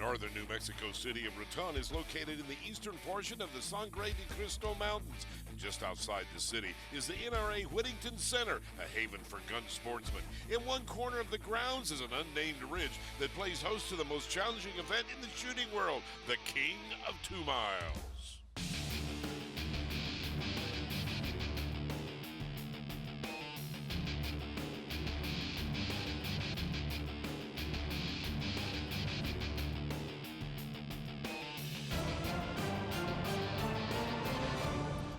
northern New Mexico city of Raton is located in the eastern portion of the Sangre de Cristo Mountains. And just outside the city is the NRA Whittington Center, a haven for gun sportsmen. In one corner of the grounds is an unnamed ridge that plays host to the most challenging event in the shooting world, the King of 2 Miles.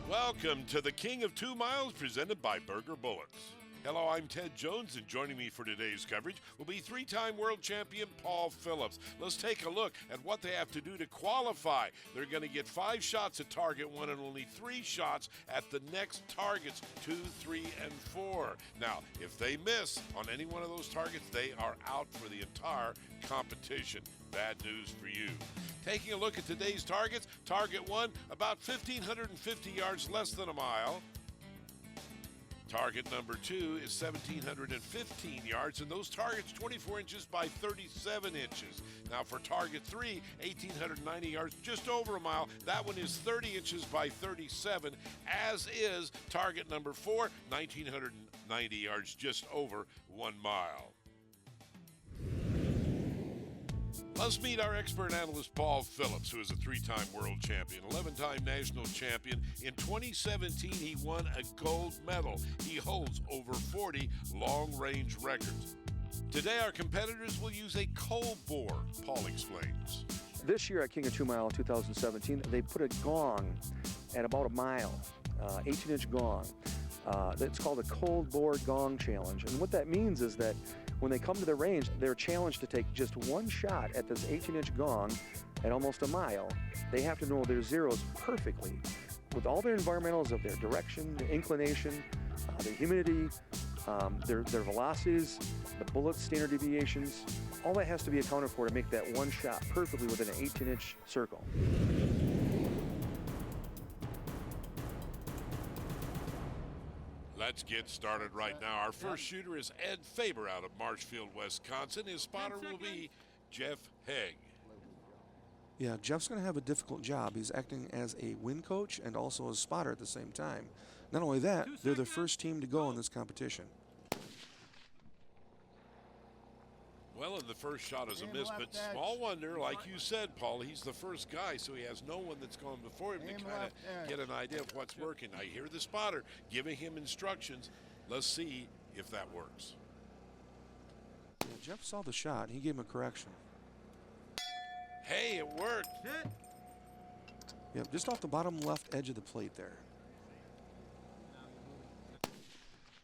Welcome to the King of 2 Miles, presented by Berger Bullets. Hello, I'm Ted Jones, and joining me for today's coverage will be 3-time world champion Paul Phillips. Let's take a look at what they have to do to qualify. They're going to get 5 shots at target 1 and only 3 shots at the next targets 2, 3, and 4. Now, if they miss on any one of those targets, they are out for the entire competition. Bad news for you. Taking a look at today's targets, target 1, about 1,550 yards less than a mile. Target number 2 is 1,715 yards, and those targets 24 inches by 37 inches. Now for target 3, 1,890 yards, just over a mile. That one is 30 inches by 37, as is target number 4, 1,990 yards, just over 1 mile. Let's meet our expert analyst, Paul Phillips, who is a 3-time world champion, 11-time national champion. In 2017, he won a gold medal. He holds over 40 long-range records. Today, our competitors will use a cold bore, Paul explains. This year at King of 2 Mile 2017, they put a gong at about a mile, 18-inch gong. It's called a cold bore gong challenge. And what that means is that when they come to the range, they're challenged to take just 1 shot at this 18-inch gong at almost a mile. They have to know their zeros perfectly with all their environmentals of their direction, their inclination, their humidity, their velocities, the bullet standard deviations. All that has to be accounted for to make that 1 shot perfectly within an 18-inch circle. Let's get started right now. Our first shooter is Ed Faber out of Marshfield, Wisconsin. His spotter will be Jeff Haig. Yeah, Jeff's going to have a difficult job. He's acting as a win coach and also a spotter at the same time. Not only that, they're the first team to go in this competition. Well, and the first shot is a miss, but small wonder, like you said, Paul, he's the first guy, so he has no one that's gone before him to kind of get an idea of what's working. I hear the spotter giving him instructions. Let's see if that works. Yeah, Jeff saw the shot. He gave him a correction. Hey, it worked. Yep, just off the bottom left edge of the plate there.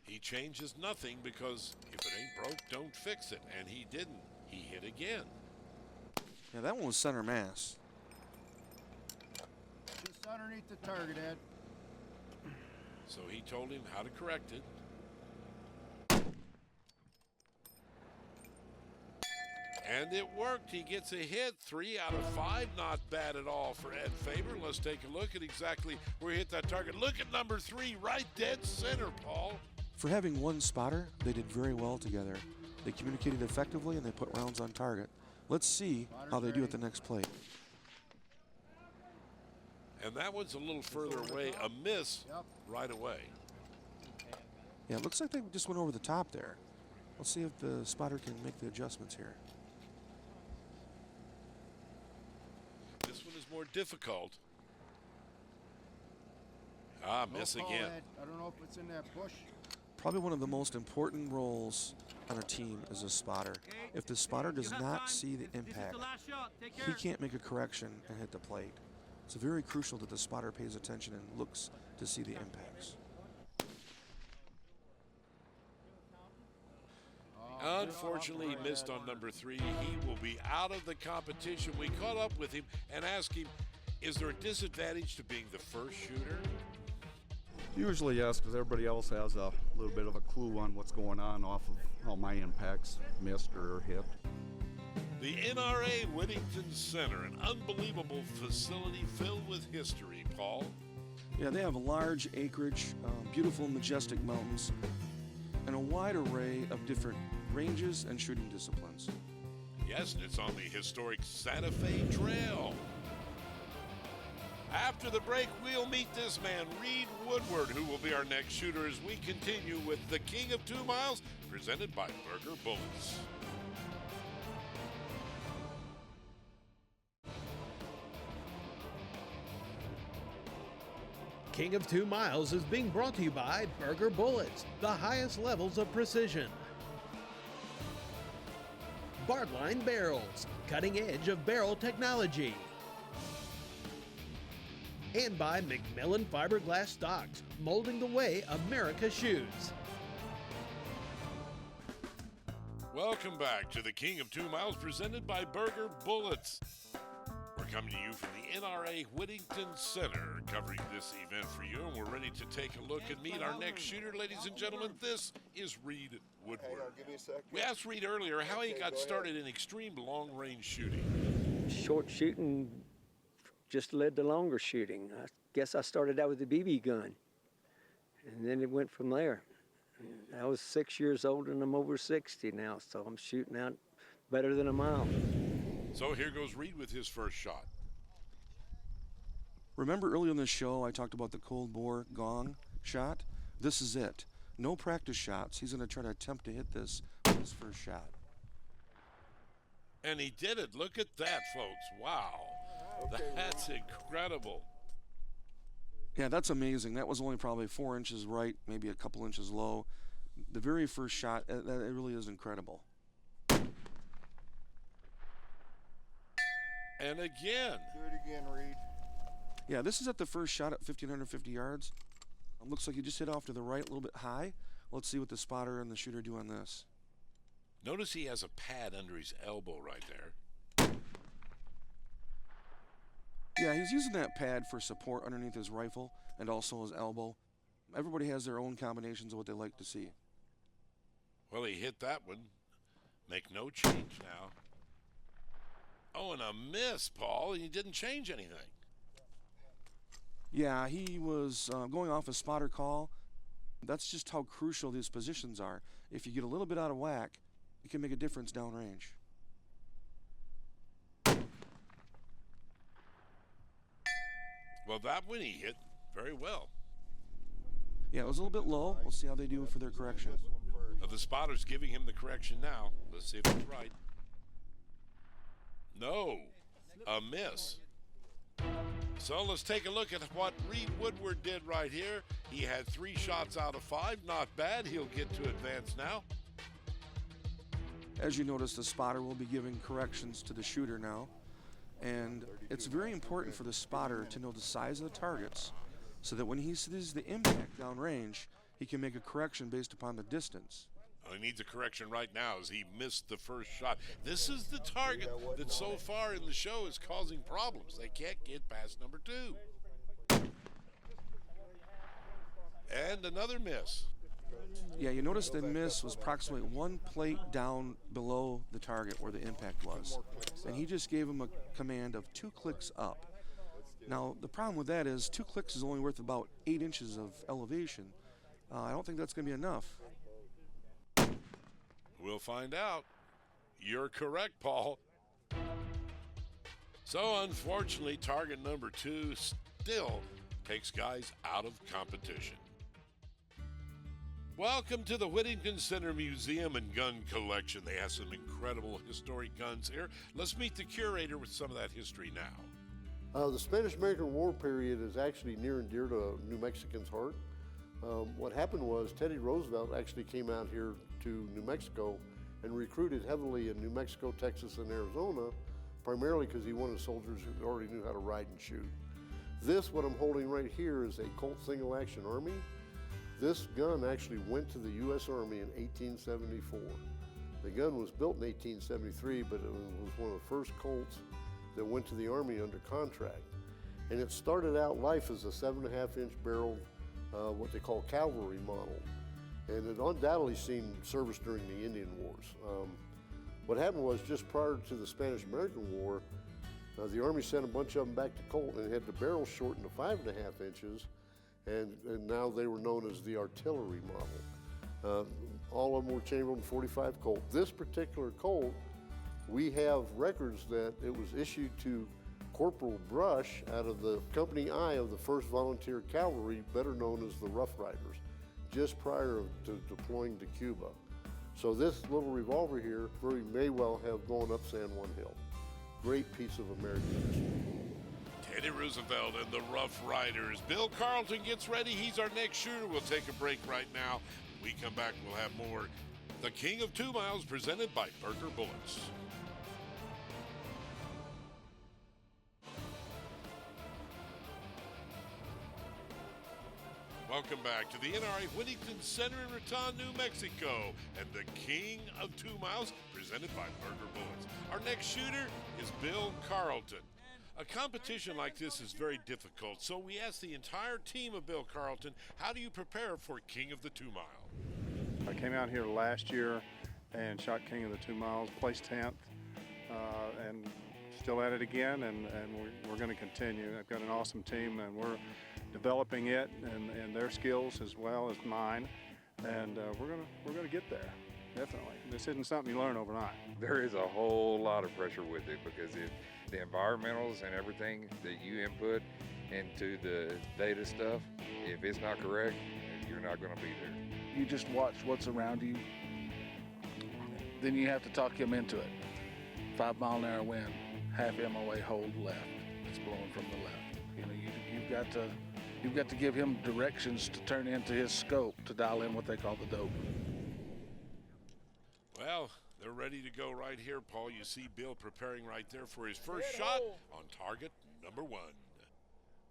He changes nothing because if it ain't broke, don't fix it. And he didn't. He hit again. Yeah, that one was center mass. Just underneath the target, Ed. So he told him how to correct it. And it worked. He gets a hit. 3 out of 5. Not bad at all for Ed Faber. Let's take a look at exactly where he hit that target. Look at number 3, right dead center, Paul. For having 1 spotter, they did very well together. They communicated effectively and they put rounds on target. Let's see how they do at the next plate. And that one's a little further away. A miss right away. Yeah, it looks like they just went over the top there. Let's see if the spotter can make the adjustments here. This one is more difficult. Miss again. I don't know if it's in that bush. Probably one of the most important roles on a team is a spotter. If the spotter does not see the impact, he can't make a correction and hit the plate. It's very crucial that the spotter pays attention and looks to see the impacts. Unfortunately, he missed on number 3. He will be out of the competition. We caught up with him and asked him, is there a disadvantage to being the first shooter? Usually yes, because everybody else has a little bit of a clue on what's going on off of how my impacts missed or hit. The NRA Whittington Center, an unbelievable facility filled with history, Paul. Yeah, they have a large acreage, beautiful, majestic mountains, and a wide array of different ranges and shooting disciplines. Yes, and it's on the historic Santa Fe Trail. After the break, we'll meet this man, Reid Woodward, who will be our next shooter as we continue with the King of 2 Miles, presented by Berger Bullets. King of 2 Miles is being brought to you by Berger Bullets, the highest levels of precision. Bartline Barrels, cutting edge of barrel technology. And by McMillan Fiberglass Stocks, molding the way America shoots. Welcome back to the King of 2 Miles, presented by Berger Bullets. We're coming to you from the NRA Whittington Center, covering this event for you, and we're ready to take a look and meet our next shooter. Ladies and gentlemen, this is Reid Woodward. Give me a sec. We asked Reid earlier how he got started in extreme long-range shooting. Short shooting just led to longer shooting. I guess I started out with a BB gun, and then it went from there. I was 6 years old, and I'm over 60 now, so I'm shooting out better than a mile. So here goes Reid with his first shot. Remember earlier in the show I talked about the cold bore gong shot? This is it. No practice shots. He's going to try to attempt to hit this with his first shot. And he did it. Look at that, folks. Wow. That's incredible. Yeah, that's amazing. That was only probably 4 inches right, maybe a couple inches low. The very first shot, it really is incredible. And again. Do it again, Reid. Yeah, this is at the first shot at 1,550 yards. Looks like he just hit off to the right a little bit high. Let's see what the spotter and the shooter do on this. Notice he has a pad under his elbow right there. Yeah, he's using that pad for support underneath his rifle and also his elbow. Everybody has their own combinations of what they like to see. Well, he hit that one. Make no change now. Oh, and a miss, Paul. He didn't change anything. Yeah, he was going off a spotter call. That's just how crucial these positions are. If you get a little bit out of whack, it can make a difference downrange. Well, that one he hit very well. Yeah, it was a little bit low. We'll see how they do for their correction. The spotter's giving him the correction now. Let's see if it's right. No, a miss. So let's take a look at what Reid Woodward did right here. He had 3 shots out of 5. Not bad. He'll get to advance now. As you notice, the spotter will be giving corrections to the shooter now. And it's very important for the spotter to know the size of the targets so that when he sees the impact downrange, he can make a correction based upon the distance. Well, he needs a correction right now as he missed the first shot. This is the target that so far in the show is causing problems. They can't get past number 2. And another miss. Yeah, you notice the miss was approximately 1 plate down below the target where the impact was. And he just gave him a command of 2 clicks up. Now, the problem with that is 2 clicks is only worth about 8 inches of elevation. I don't think that's going to be enough. We'll find out. You're correct, Paul. So, unfortunately, target number 2 still takes guys out of competition. Welcome to the Whittington Center Museum and Gun Collection. They have some incredible historic guns here. Let's meet the curator with some of that history now. The Spanish-American War period is actually near and dear to New Mexicans' heart. What happened was Teddy Roosevelt actually came out here to New Mexico and recruited heavily in New Mexico, Texas, and Arizona, primarily because he wanted soldiers who already knew how to ride and shoot. This, what I'm holding right here, is a Colt Single Action Army. This gun actually went to the U.S. Army in 1874. The gun was built in 1873, but it was one of the first Colts that went to the Army under contract. And it started out life as a 7.5-inch barrel, what they call cavalry model. And it undoubtedly seen service during the Indian Wars. What happened was just prior to the Spanish-American War, the Army sent a bunch of them back to Colt and had the barrel shortened to 5.5 inches. And now they were known as the artillery model. All of them were Chamberlain 45 Colt. This particular Colt We have records that it was issued to Corporal Brush out of the Company I of the 1st Volunteer Cavalry, better known as the Rough Riders, just prior to deploying to Cuba. So this little revolver here very may well have gone up San Juan Hill. Great piece of American history. Teddy Roosevelt and the Rough Riders. Bill Carlton gets ready. He's our next shooter. We'll take a break right now. When we come back, we'll have more The King of 2 Miles, presented by Berger Bullets. Welcome back to the NRA Whittington Center in Raton, New Mexico, and the King of 2 Miles, presented by Berger Bullets. Our next shooter is Bill Carlton. A competition like this is very difficult, so we asked the entire team of Bill Carlton, how do you prepare for King of the 2 Mile? I came out here last year and shot King of the 2 Miles, placed 10th, and still at it again, and we're going to continue. I've got an awesome team, and we're developing it and their skills as well as mine, and we're gonna get there, definitely. This isn't something you learn overnight. There is a whole lot of pressure with it, because if the environmentals and everything that you input into the data stuff, if it's not correct, you're not going to be there. You just watch what's around you, then you have to talk him into it. 5 mile an hour wind, half MOA, hold left. It's blowing from the left. You know, you've got to give him directions to turn into his scope to dial in what they call the dope. Well, they're ready to go right here, Paul. You see Bill preparing right there for his first shot on target number 1.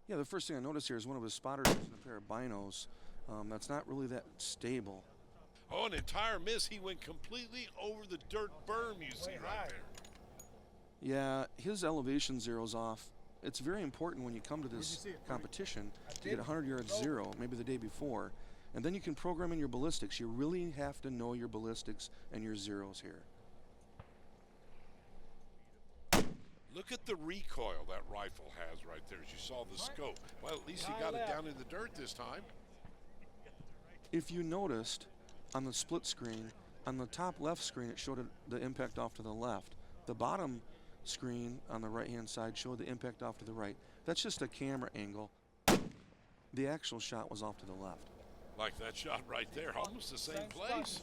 Yeah, the first thing I noticed here is one of his spotters using a pair of binos. That's not really that stable. Oh, an entire miss. He went completely over the dirt berm you see right there. Yeah, his elevation zero's off. It's very important when you come to this competition to get 100 yards zero, maybe the day before, and then you can program in your ballistics. You really have to know your ballistics and your zeros here. Look at the recoil that rifle has right there as you saw the scope. Well, at least he got it down in the dirt this time. If you noticed on the split screen, on the top left screen it showed the impact off to the left. The bottom screen on the right hand side showed the impact off to the right. That's just a camera angle. The actual shot was off to the left. Like that shot right there, almost the same place.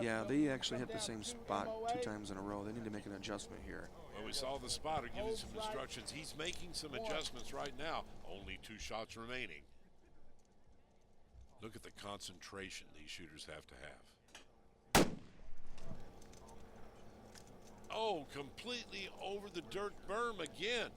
Yeah, they actually hit the same spot 2 times in a row. They need to make an adjustment here. Well, we saw the spotter giving some instructions. He's making some adjustments right now. Only 2 shots remaining. Look at the concentration these shooters have to have. Oh, completely over the dirt berm again.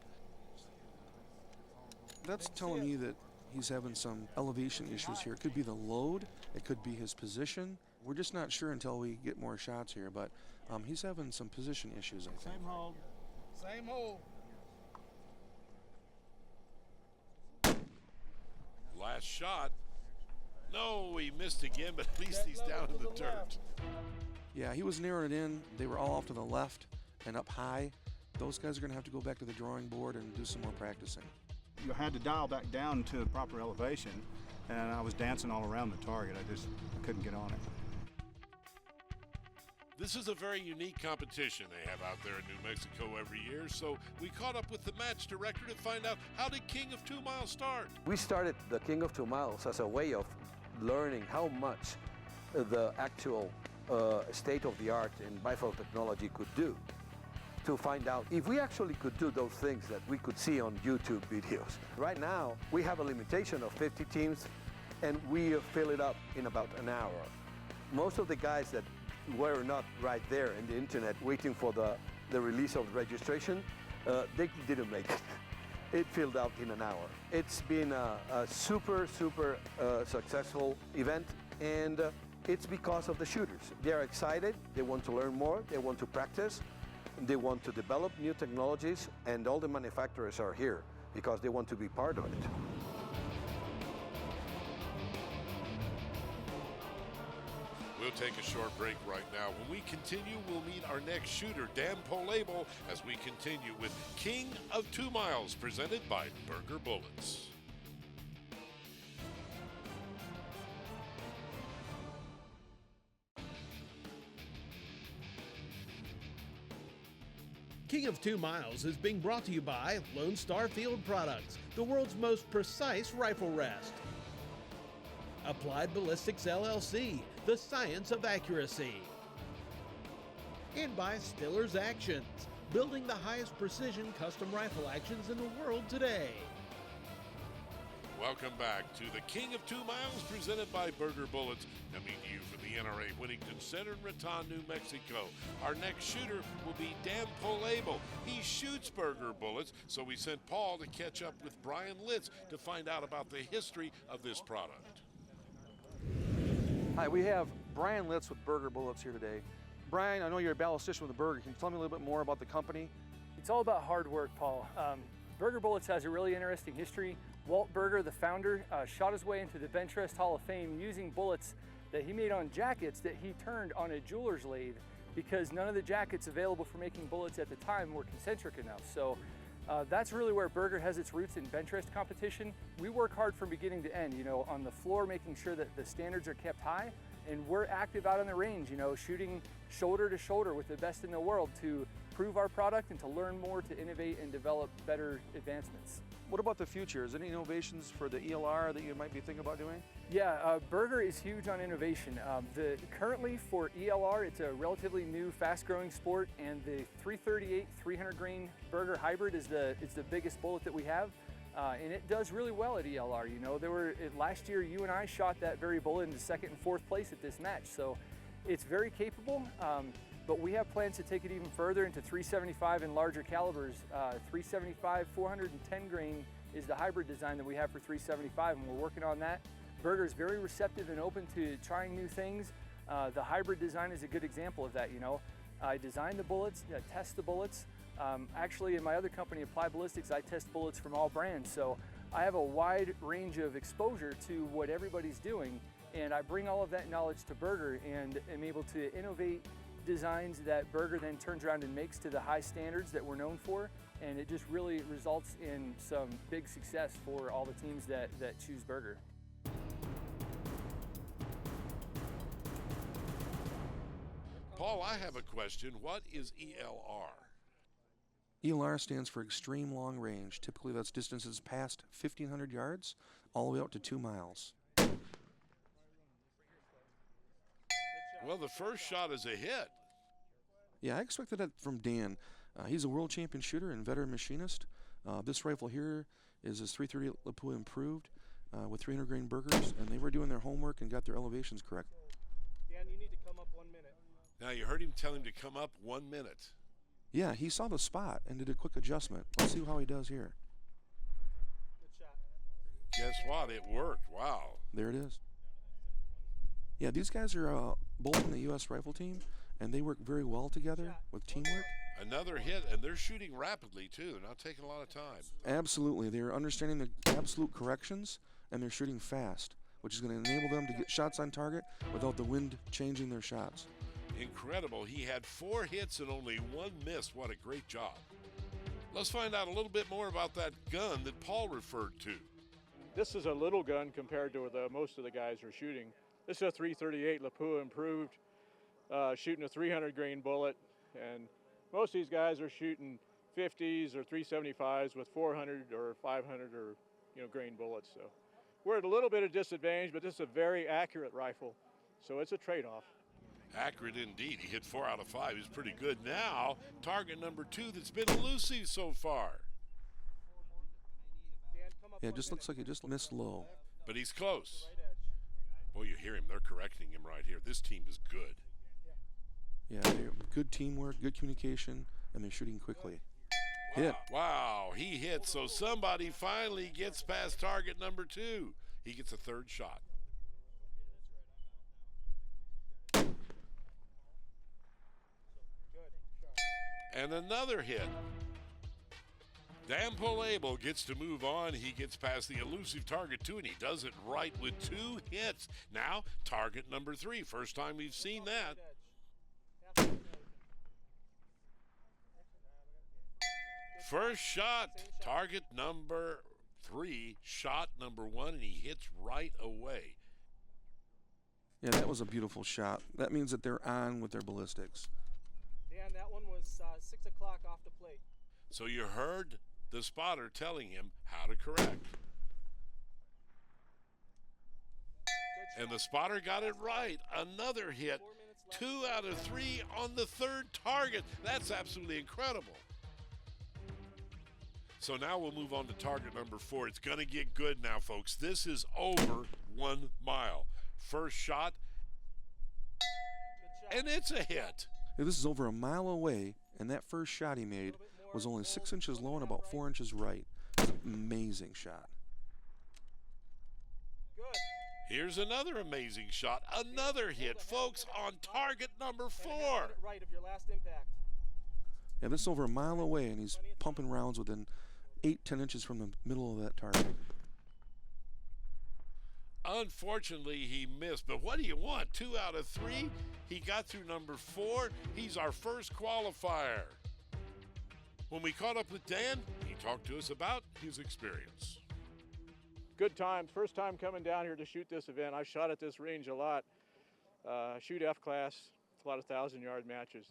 That's telling me that he's having some elevation issues here. It could be the load, it could be his position. We're just not sure until we get more shots here, but he's having some position issues, I think. Same hold. Same hold. Last shot. No, he missed again, but at least he's down in the dirt. Yeah, he was narrowing it in. They were all off to the left and up high. Those guys are going to have to go back to the drawing board and do some more practicing. You had to dial back down to the proper elevation, and I was dancing all around the target. I couldn't get on it. This is a very unique competition they have out there in New Mexico every year, so we caught up with the match director to find out, how did King of 2 Miles start? We started the King of 2 Miles as a way of learning how much the actual state-of-the-art in bifocal technology could do, to find out if we actually could do those things that we could see on YouTube videos. Right now, we have a limitation of 50 teams, and we fill it up in about an hour. Most of the guys that were not right there in the internet waiting for the release of registration, they didn't make it. It filled out in an hour. It's been a super successful event, and it's because of the shooters. They're excited, they want to learn more, they want to practice, they want to develop new technologies, and all the manufacturers are here because they want to be part of it. We'll take a short break right now. When we continue, we'll meet our next shooter, Dan Pohlabel, as we continue with King of 2 Miles, presented by Berger Bullets. King of 2 Miles is being brought to you by Lone Star Field Products, the world's most precise rifle rest. Applied Ballistics LLC, the science of accuracy. And by Stiller's Actions, building the highest precision custom rifle actions in the world today. Welcome back to the King of 2 Miles, presented by Berger Bullets, coming to you from the NRA Whittington Center in Raton, New Mexico. Our next shooter will be Dan Pohlabel. He shoots Berger Bullets, so we sent Paul to catch up with Brian Litz to find out about the history of this product. Hi, we have Brian Litz with Berger Bullets here today. Brian, I know you're a ballistician with the Berger. Can you tell me a little bit more about the company? It's all about hard work, Paul. Berger Bullets has a really interesting history. Walt Berger, the founder, shot his way into the Bench Rest Hall of Fame using bullets that he made on jackets that he turned on a jeweler's lathe, because none of the jackets available for making bullets at the time were concentric enough. So that's really where Berger has its roots in bench rest competition. We work hard from beginning to end, on the floor, making sure that the standards are kept high, and we're active out on the range, shooting shoulder to shoulder with the best in the world to prove our product and to learn more, to innovate and develop better advancements. What about the future? Is there any innovations for the ELR that you might be thinking about doing? Yeah, Berger is huge on innovation. Currently for ELR, it's a relatively new, fast-growing sport, and the 338 300 grain Berger hybrid is the biggest bullet that we have, and it does really well at ELR. Last year you and I shot that very bullet into 2nd and 4th place at this match, so it's very capable. But we have plans to take it even further into 375 and larger calibers. 375 410 grain is the hybrid design that we have for 375, and we're working on that. Berger is very receptive and open to trying new things. The hybrid design is a good example of that. I design the bullets, test the bullets. Actually, in my other company, Applied Ballistics, I test bullets from all brands. So I have a wide range of exposure to what everybody's doing, and I bring all of that knowledge to Berger and am able to innovate designs that Berger then turns around and makes to the high standards that we're known for, and it just really results in some big success for all the teams that choose Berger. Paul, I have a question. What is ELR? ELR stands for Extreme Long Range. Typically that's distances past 1,500 yards all the way out to 2 miles. Well, the first shot is a hit. Yeah, I expected that from Dan. He's a world champion shooter and veteran machinist. This rifle here is his 338 Lapua improved with 300 grain Bergers, and they were doing their homework and got their elevations correct. Dan, you need to come up 1 minute. Now, you heard him tell him to come up 1 minute. Yeah, he saw the spot and did a quick adjustment. Let's see how he does here. Good shot. Guess what? It worked. Wow. There it is. Yeah, these guys are both in the U.S. rifle team, and they work very well together with teamwork. Another hit, and they're shooting rapidly, too. They're not taking a lot of time. Absolutely. They're understanding the absolute corrections, and they're shooting fast, which is going to enable them to get shots on target without the wind changing their shots. Incredible. He had 4 hits and only 1 miss. What a great job. Let's find out a little bit more about that gun that Paul referred to. This is a little gun compared to most of the guys are shooting. This is a 338 Lapua improved, shooting a 300 grain bullet, and most of these guys are shooting 50s or 375s with 400 or 500 or grain bullets. So we're at a little bit of disadvantage, but this is a very accurate rifle, so it's a trade-off. Accurate indeed. He hit 4 out of 5. He's pretty good. Now, target number 2 that's been elusive so far. Yeah, it just looks like he just missed low. But he's close. Boy, you hear him. They're correcting him right here. This team is good. Yeah, good teamwork, good communication, and they're shooting quickly. Wow. Hit. Wow, he hit. So somebody finally gets past target number 2. He gets a 3rd shot. And another hit. Dan Pohlabel gets to move on. He gets past the elusive target 2, and he does it right with 2 hits. Now, target number 3. First time we've seen that. First shot, target number 3, shot number 1, and he hits right away. Yeah, that was a beautiful shot. That means that they're on with their ballistics. Dan, that one was was 6 o'clock off the plate. So you heard the spotter telling him how to correct. And the spotter got it right. Another hit. 2 out of 3 on the third target. That's absolutely incredible. So now we'll move on to target number 4. It's going to get good now, folks. This is over 1 mile. First shot, and it's a hit. This is over a mile away, and that first shot he made was only 6 inches low and about 4 inches right. Amazing shot. Good. Here's another amazing shot. Another hit, folks, on target number 4. Right of your last impact. Yeah, this is over a mile away, and he's pumping rounds within 8-10 inches from the middle of that target. Unfortunately, he missed, but what do you want? 2 out of 3. He got through number 4. He's our first qualifier. When we caught up with Dan, he talked to us about his experience. Good times. First time coming down here to shoot this event. I've shot at this range a lot. Shoot F class, a lot of 1,000-yard matches.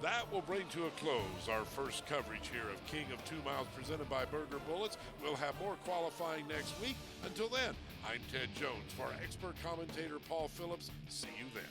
That will bring to a close our first coverage here of King of 2 Miles presented by Berger Bullets. We'll have more qualifying next week. Until then, I'm Ted Jones for our expert commentator Paul Phillips. See you then.